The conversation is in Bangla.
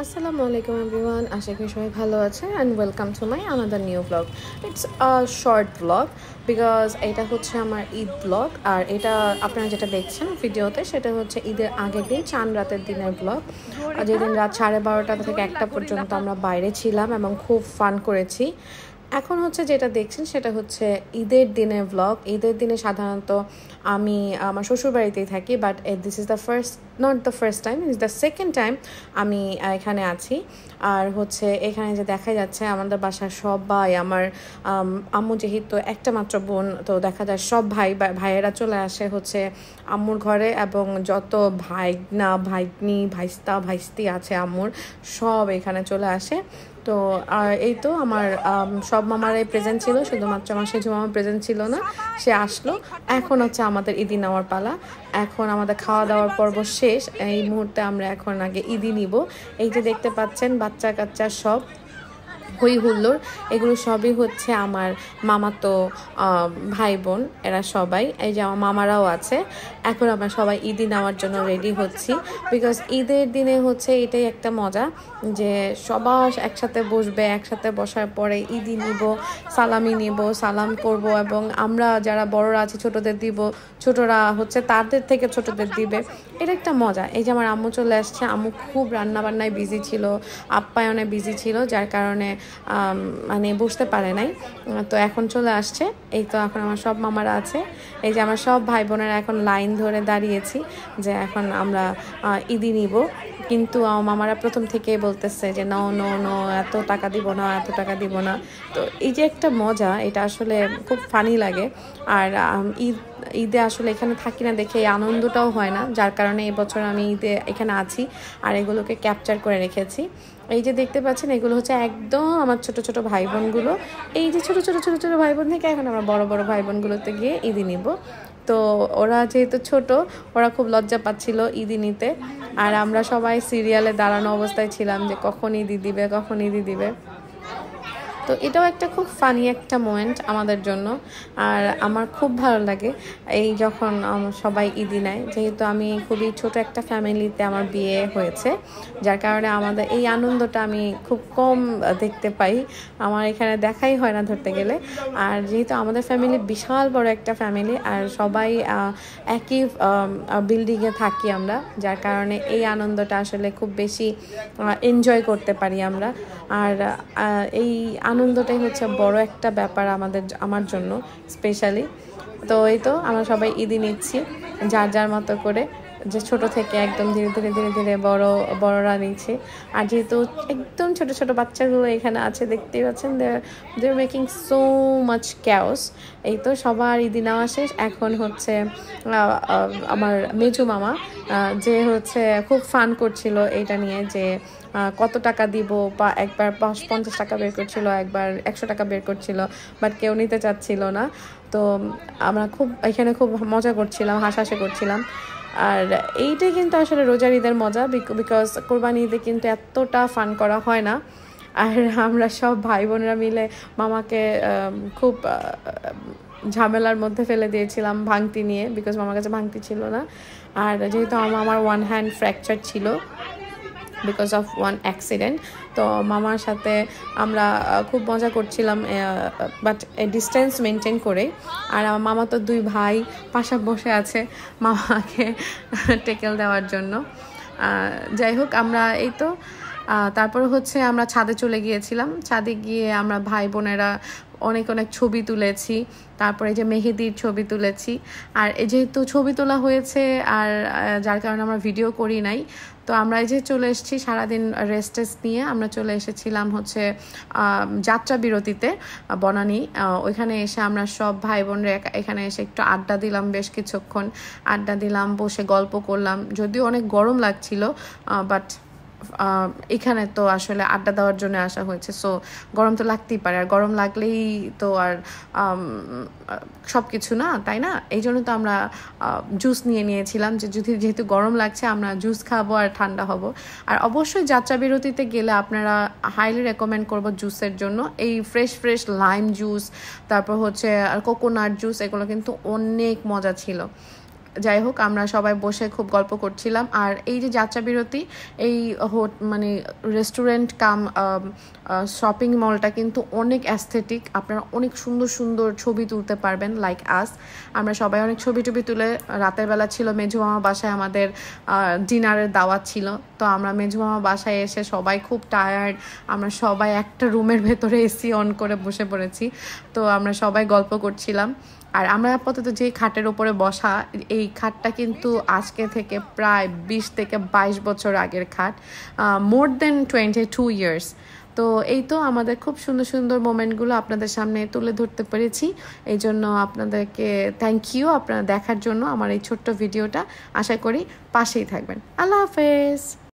আসসালামু আলাইকুম এভরিওয়ান, আশা করি সবাই ভালো আছে and welcome to my another new blog. It's a short blog because এটা হচ্ছে আমার ঈদ ব্লগ। আর এটা আপনারা যেটা দেখছেন ভিডিওতে সেটা হচ্ছে ঈদের আগের দিন, চাঁদ রাতের দিনের ব্লগ। যেদিন রাত 12:30 থেকে 1টা পর্যন্ত আমরা বাইরে ছিলাম এবং খুব ফান করেছি। এখন হচ্ছে যেটা দেখছেন সেটা হচ্ছে ঈদের দিনের ব্লগ। ঈদের দিনে সাধারণত আমি আমার শ্বশুরবাড়িতেই থাকি, but this is the not the first time, is the second time আমি এখানে আছি। আর হচ্ছে এখানে যে দেখা যাচ্ছে আমাদের বাসার সবাই, আমার আম্মু যেহেতু একটা মাত্র বোন, তো দেখা যায় সব ভাইয়েরা চলে আসে হচ্ছে আম্মুর ঘরে, এবং যত ভাইগনা ভাইগনি ভাইস্তা ভাইস্তি আছে আম্মুর সব এখানে চলে আসে। তো আর এই তো আমার সব মামারাই প্রেজেন্ট ছিল, শুধুমাত্র আমার সেজু মামা প্রেজেন্ট ছিল না, সে আসলো। এখন হচ্ছে আমাদের ঈদি নেওয়ার পালা। এখন আমাদের খাওয়া দাওয়ার পর্ব শেষ, এই মুহূর্তে আমরা এখন আগে ঈদি নিব। এই যে দেখতে পাচ্ছেন বাচ্চা কাচ্চা সব হই হুল্লোড়, এগুলো সবই হচ্ছে আমার মামাতো ভাই বোন, এরা সবাই, এই যে আমার মামারাও আছে। এখন আমরা সবাই ঈদি নেওয়ার জন্য রেডি হচ্ছি, বিকজ ঈদের দিনে হচ্ছে এটাই একটা মজা যে সবাই একসাথে বসবে, একসাথে বসার পরে ঈদি নিব, সালামি নিব, সালাম করব, এবং আমরা যারা বড়রা আছি ছোটদের দিব, ছোটরা হচ্ছে তাদের থেকে ছোটদের দিবে। এটা একটা মজা। এই যে আমার আম্মু চলে আসছে, আম্মু খুব রান্নাবান্নায় বিজি ছিল, আপ্যায়নে বিজি ছিল, যার কারণে মানে বুঝতে পারে নাই। তো এখন চলে আসছে। এই তো এখন আমার সব মামারা আছে, এই যে আমার সব ভাই বোনেরা এখন লাইন ধরে দাঁড়িয়েছি যে এখন আমরা ঈদি নিব। কিন্তু আমার মামারা প্রথম থেকেই বলতেছে যে নো নো নো, এত টাকা দিব না, এত টাকা দিব না। তো এই যে একটা মজা, এটা আসলে খুব ফানি লাগে। আর ঈদে আসলে এখানে থাকি না দেখে এই আনন্দটাও হয় না, যার কারণে এবছর আমি ঈদে এখানে আছি আর এগুলোকে ক্যাপচার করে রেখেছি। এই যে দেখতে পাচ্ছেন এগুলো হচ্ছে একদম আমার ছোট ছোট ভাই বোনগুলো। এই যে ছোট ছোট ছোট ছোট ভাই বোন থেকে এখন আমরা বড় বড় ভাই বোনগুলোতে গিয়ে ঈদি নিব। তো ওরা যেহেতু ছোট, ওরা খুব লজ্জা পাচ্ছিল ঈদি নিতে, আর আমরা সবাই সিরিয়ালে দাঁড়ানো অবস্থায় ছিলাম যে কখন ঈদি দিবে, কখন ঈদি দিবে। তো এটাও একটা খুব ফানি একটা মোমেন্ট আমাদের জন্য। আর আমার খুব ভালো লাগে এই যখন সবাই ঈদি নেয়, যেহেতু আমি খুবই ছোট একটা ফ্যামিলিতে আমার বিয়ে হয়েছে, যার কারণে আমাদের এই আনন্দটা আমি খুব কম দেখতে পাই, আমার এখানে দেখাই হয় না ধরতে গেলে। আর যেহেতু আমাদের ফ্যামিলি বিশাল বড় একটা ফ্যামিলি, আর সবাই একই বিল্ডিংয়ে থাকি আমরা, যার কারণে এই আনন্দটা আসলে খুব বেশি এনজয় করতে পারি আমরা। আর এই আনন্দটাই হচ্ছে বড় একটা ব্যাপার আমার জন্য স্পেশালি। তো এই তো আমরা সবাই ঈদি নিচ্ছি যার যার মতো করে, যে ছোট থেকে একদম ধীরে ধীরে ধীরে ধীরে বড়রা নিচ্ছে। আর যেহেতু একদম ছোট ছোট বাচ্চাগুলো এখানে আছে, দেখতেই পাচ্ছেন, they are making so much chaos. এই তো সবার ঈদি নেওয়া শেষ। এখন হচ্ছে আমার মেজু মামা, যে হচ্ছে খুব ফান করছিল এইটা নিয়ে যে কত টাকা দিব, বা একবার 50 টাকা বের করছিল, একবার 100 টাকা বের করছিল, বাট কেউ নিতে চাচ্ছিল না। তো আমরা এখানে খুব মজা করছিলাম, হাসাহাসি করছিলাম। আর এইটাই কিন্তু আসলে রোজার ঈদের মজা, বিকজ কোরবানি ঈদে কিন্তু এতটা ফান করা হয় না। আর আমরা সব ভাই বোনেরা মিলে মামাকে খুব ঝামেলার মধ্যে ফেলে দিয়েছিলাম ভাঙতি নিয়ে, বিকজ মামার কাছে ভাঙতি ছিল না। আর যেহেতু আমার ওয়ান হ্যান্ড ফ্র্যাকচার ছিল বিকজ অফ ওয়ান অ্যাক্সিডেন্ট, তো মামার সাথে আমরা খুব মজা করছিলাম, বাট ডিস্টেন্স মেনটেন করে। আর আমার মামা তো 2 ভাই পাশে বসে আছে মামাকে টেকেল দেওয়ার জন্য। যাই হোক, আমরা এই তো তারপরে হচ্ছে আমরা ছাদে চলে গিয়েছিলাম। ছাদে গিয়ে আমরা ভাই বোনেরা অনেক অনেক ছবি তুলেছি, তারপরে যে মেহেদির ছবি তুলেছি। আর যেহেতু ছবি তোলা হয়েছে আর যার কারণে আমরা ভিডিও করি নাই, তো আমরা এই যে চলে এসেছি সারাদিন রেস্ট নিয়ে, আমরা চলে এসেছিলাম হচ্ছে যাত্রা বিরতিতে বনানী। ওইখানে এসে আমরা সব ভাই বোনরা এখানে এসে একটু আড্ডা দিলাম, বেশ কিছুক্ষণ আড্ডা দিলাম, বসে গল্প করলাম। যদিও অনেক গরম লাগছিল, বাট এখানে তো আসলে আড্ডা দেওয়ার জন্য আসা হয়েছে, সো গরম তো লাগতেই পারে, আর গরম লাগলেই তো আর সব কিছু না, তাই না? এই জন্য তো আমরা জুস নিয়েছিলাম, যে যেহেতু গরম লাগছে আমরা জুস খাবো আর ঠান্ডা হব। আর অবশ্যই যাত্রা বিরতিতে গেলে আপনারা হাইলি রেকমেন্ড করব জুসের জন্য, এই ফ্রেশ লাইম জুস, তারপর হচ্ছে আর কোকোনাট জুস, এগুলো কিন্তু অনেক মজা ছিল। যাই হোক আমরা সবাই বসে খুব গল্প করছিলাম। আর এই যে যাত্রা বিরতি, এই মানে রেস্টুরেন্ট কাম শপিং মলটা কিন্তু অনেক অ্যাস্থেটিক, আপনারা অনেক সুন্দর সুন্দর ছবি তুলতে পারবেন লাইক আস। আমরা সবাই অনেক ছবি টবি তুলে, রাতের বেলা ছিল মেজু মামা বাসায় আমাদের ডিনারের দাওয়াত ছিল, তো আমরা মেজু মামা বাসায় এসে সবাই খুব টায়ার্ড, আমরা সবাই একটা রুমের ভেতরে এসি অন করে বসে পড়েছি। তো আমরা সবাই গল্প করছিলাম। আর আমরা আপাতত যে খাটের ওপরে বসা, এই খাটটা কিন্তু আজকে থেকে প্রায় 20 থেকে 22 বছর আগের খাট, মোর দেন 22 ইয়ার্স। তো এই তো আমাদের খুব সুন্দর সুন্দর মোমেন্টগুলো আপনাদের সামনে তুলে ধরতে পেরেছি, এই জন্য আপনাদেরকে থ্যাংক ইউ আপনারা দেখার জন্য আমার এই ছোট্ট ভিডিওটা। আশা করি পাশেই থাকবেন। আল্লাহ হাফেজ।